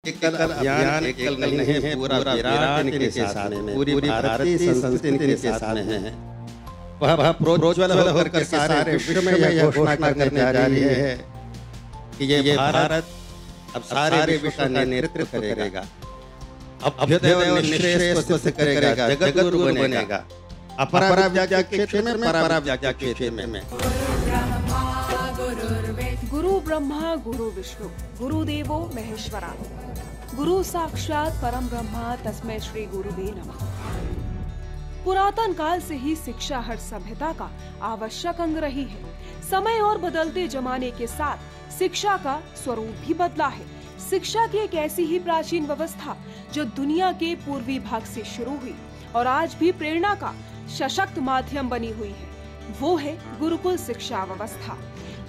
एकल अभियान एकल नहीं है, पूरा विराट इनके साथ में, पूरी भारतीय संस्कृति इनके साथ में है। वह प्रोज्वल होकर सारे विश्व में यह घोषणा करने जा रही है कि ये भारत अब सारे विश्व का नेतृत्व करेगा, अभ्युदय और निश्रेयस को सिद्ध करेगा, जगत गुरु बनेगा, अपराव्याजा के क्षेत्र में, पराव्याजा के क्षेत्र में। गुरु ब्रह्मा गुरु विष्णु गुरुदेवो महेश्वरा, गुरु साक्षात परम ब्रह्मा तस्मै श्री गुरुवे नमः। पुरातन काल से ही शिक्षा हर सभ्यता का आवश्यक अंग रही है। समय और बदलते जमाने के साथ शिक्षा का स्वरूप भी बदला है। शिक्षा की एक ऐसी ही प्राचीन व्यवस्था जो दुनिया के पूर्वी भाग से शुरू हुई और आज भी प्रेरणा का सशक्त माध्यम बनी हुई है, वो है गुरुकुल शिक्षा व्यवस्था।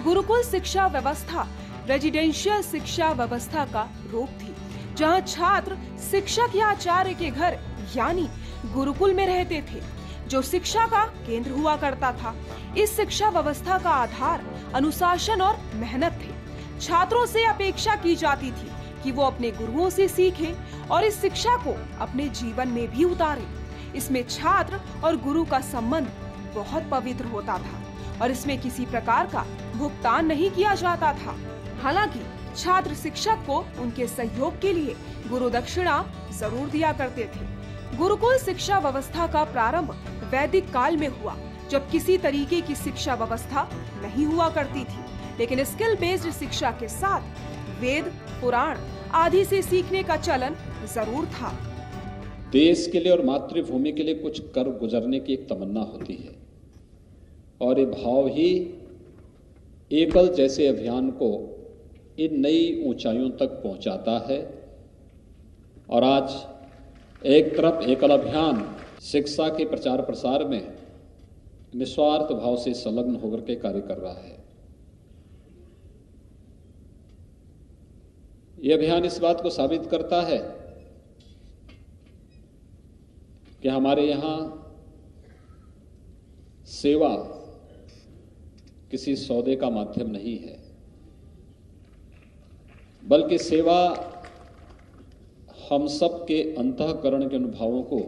गुरुकुल शिक्षा व्यवस्था रेजिडेंशियल शिक्षा व्यवस्था का रूप थी, जहां छात्र शिक्षक या आचार्य के घर यानी गुरुकुल में रहते थे, जो शिक्षा का केंद्र हुआ करता था। इस शिक्षा व्यवस्था का आधार अनुशासन और मेहनत थे। छात्रों से अपेक्षा की जाती थी कि वो अपने गुरुओं से सीखें और इस शिक्षा को अपने जीवन में भी उतारें। इसमें छात्र और गुरु का संबंध बहुत पवित्र होता था और इसमें किसी प्रकार का भुगतान नहीं किया जाता था। हालांकि छात्र शिक्षक को उनके सहयोग के लिए गुरु दक्षिणा जरूर दिया करते थे। गुरुकुल शिक्षा व्यवस्था का प्रारंभ वैदिक काल में हुआ, जब किसी तरीके की शिक्षा व्यवस्था नहीं हुआ करती थी, लेकिन स्किल बेस्ड शिक्षा के साथ वेद, पुराण आदि से सीखने का चलन जरूर था। देश के लिए और मातृभूमि के लिए कुछ कर गुजरने की एक तमन्ना होती है और ये भाव ही एकल जैसे अभियान को इन नई ऊंचाइयों तक पहुंचाता है। और आज एक तरफ एकल अभियान शिक्षा के प्रचार प्रसार में निस्वार्थ भाव से संलग्न होकर के कार्य कर रहा है। यह अभियान इस बात को साबित करता है कि हमारे यहाँ सेवा किसी सौदे का माध्यम नहीं है, बल्कि सेवा हम सब के अंतःकरण के अनुभवों को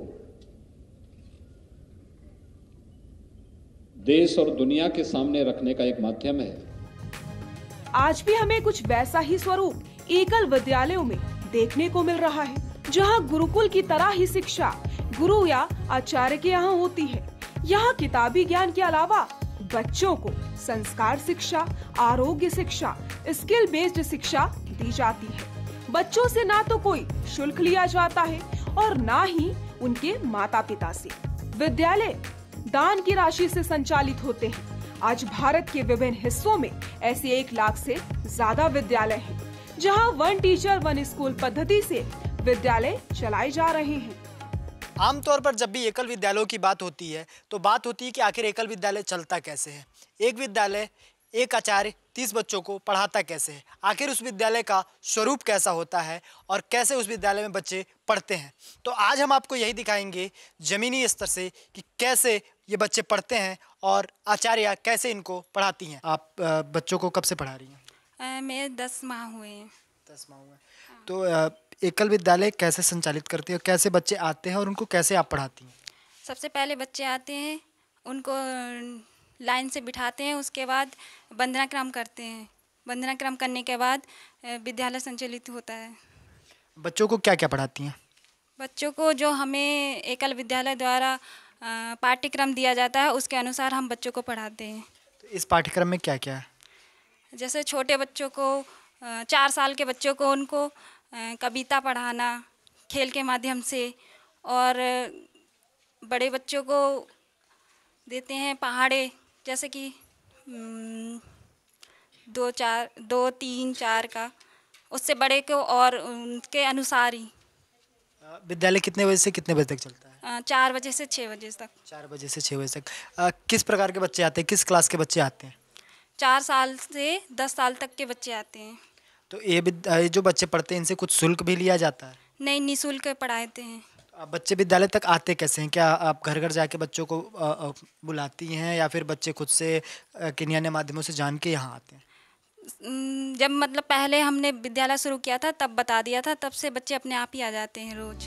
देश और दुनिया के सामने रखने का एक माध्यम है। आज भी हमें कुछ वैसा ही स्वरूप एकल विद्यालयों में देखने को मिल रहा है, जहां गुरुकुल की तरह ही शिक्षा गुरु या आचार्य के यहाँ होती है। यहाँ किताबी ज्ञान के अलावा बच्चों को संस्कार शिक्षा, आरोग्य शिक्षा, स्किल बेस्ड शिक्षा दी जाती है। बच्चों से ना तो कोई शुल्क लिया जाता है और ना ही उनके माता पिता से। विद्यालय दान की राशि से संचालित होते हैं। आज भारत के विभिन्न हिस्सों में ऐसे 1 लाख से ज्यादा विद्यालय हैं, जहां वन टीचर वन स्कूल पद्धति से विद्यालय चलाए जा रहे हैं। आमतौर पर जब भी एकल विद्यालयों की बात होती है तो बात होती है कि आखिर एकल विद्यालय चलता कैसे है। एक विद्यालय, एक आचार्य 30 बच्चों को पढ़ाता कैसे है, आखिर उस विद्यालय का स्वरूप कैसा होता है और कैसे उस विद्यालय में बच्चे पढ़ते हैं। तो आज हम आपको यही दिखाएंगे जमीनी स्तर से कि कैसे ये बच्चे पढ़ते हैं और आचार्य कैसे इनको पढ़ाती हैं। आप बच्चों को कब से पढ़ा रही हैं? मेरे 10 माह हुए हैं। 10 माह हुए। तो एकल विद्यालय कैसे संचालित करती है, कैसे बच्चे आते हैं और उनको कैसे आप पढ़ाती हैं? सबसे पहले बच्चे आते हैं, उनको लाइन से बिठाते हैं, उसके बाद वंदना क्रम करते हैं। वंदना क्रम करने के बाद विद्यालय संचालित होता है। बच्चों को क्या क्या पढ़ाती हैं? बच्चों को जो हमें एकल विद्यालय द्वारा पाठ्यक्रम दिया जाता है उसके अनुसार हम बच्चों को पढ़ाते हैं। तो इस पाठ्यक्रम में क्या क्या है? जैसे छोटे बच्चों को 4 साल के बच्चों को उनको कविता पढ़ाना खेल के माध्यम से, और बड़े बच्चों को देते हैं पहाड़े, जैसे कि 2, 3, 4 का, उससे बड़े को और उनके अनुसार ही। विद्यालय कितने बजे से कितने बजे तक चलता है? 4 बजे से 6 बजे तक। 4 बजे से 6 बजे तक। किस प्रकार के बच्चे आते हैं, किस क्लास के बच्चे आते हैं? 4 साल से 10 साल तक के बच्चे आते हैं। तो ये जो बच्चे पढ़ते हैं इनसे कुछ शुल्क भी लिया जाता है? नहीं, निःशुल्क पढ़ाते हैं। आप बच्चे विद्यालय तक आते कैसे हैं? क्या आप घर घर जाके बच्चों को बुलाती हैं या फिर बच्चे खुद से किन्हीं अन्य माध्यमों से जान के यहाँ आते हैं? जब मतलब पहले हमने विद्यालय शुरू किया था तब बता दिया था, तब से बच्चे अपने आप ही आ जाते हैं रोज।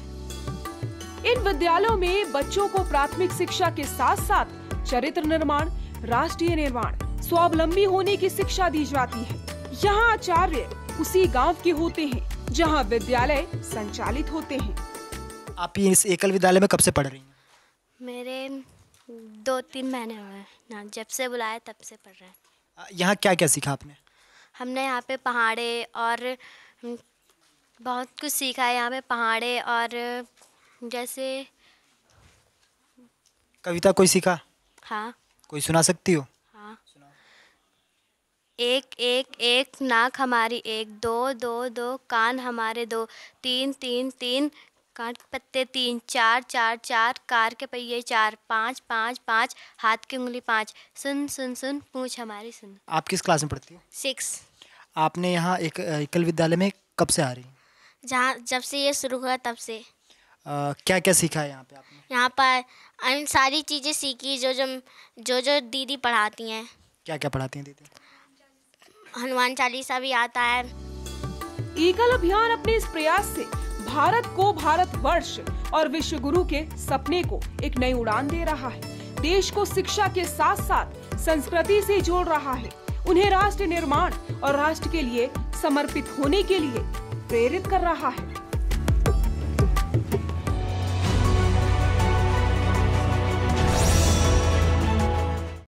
इन विद्यालयों में बच्चों को प्राथमिक शिक्षा के साथ साथ चरित्र निर्माण, राष्ट्रीय निर्माण, स्वावलंबी होने की शिक्षा दी जाती है। यहाँ आचार्य उसी गांव के होते हैं जहाँ विद्यालय संचालित होते हैं। आप इस एकल विद्यालय में कब से पढ़ रही हैं? मेरे 2-3 महीने हुए ना, जब से बुलाए तब से पढ़ रहे हैं। यहाँ क्या क्या सीखा आपने? हमने यहाँ पे पहाड़े और बहुत कुछ सीखा है। यहाँ पे पहाड़े और जैसे कविता कोई सीखा? हाँ। कोई सुना सकती हो? हाँ। एक एक एक नाक हमारी एक, दो दो दो कान हमारे दो, तीन तीन तीन काट पत्ते तीन, चार चार चार कार के पहिए चार, पाँच पाँच पाँच हाथ की उंगली पाँच, सुन सुन सुन पूंछ हमारी सुन। आप किस क्लास में पढ़ती हो? 6। आपने यहाँ एक एकल विद्यालय में कब से आ रही हैं? जब से ये शुरू हुआ तब से। क्या क्या सीखा है यहाँ पे आपने? यहाँ पर सारी चीज़ें सीखी जो दीदी पढ़ाती हैं। क्या क्या पढ़ाती हैं दीदी? हनुमान चालीसा भी आता है। एकल अभियान अपने इस प्रयास से भारत को भारतवर्ष और विश्व गुरु के सपने को एक नई उड़ान दे रहा है। देश को शिक्षा के साथ साथ संस्कृति से जोड़ रहा है। उन्हें राष्ट्र निर्माण और राष्ट्र के लिए समर्पित होने के लिए प्रेरित कर रहा है।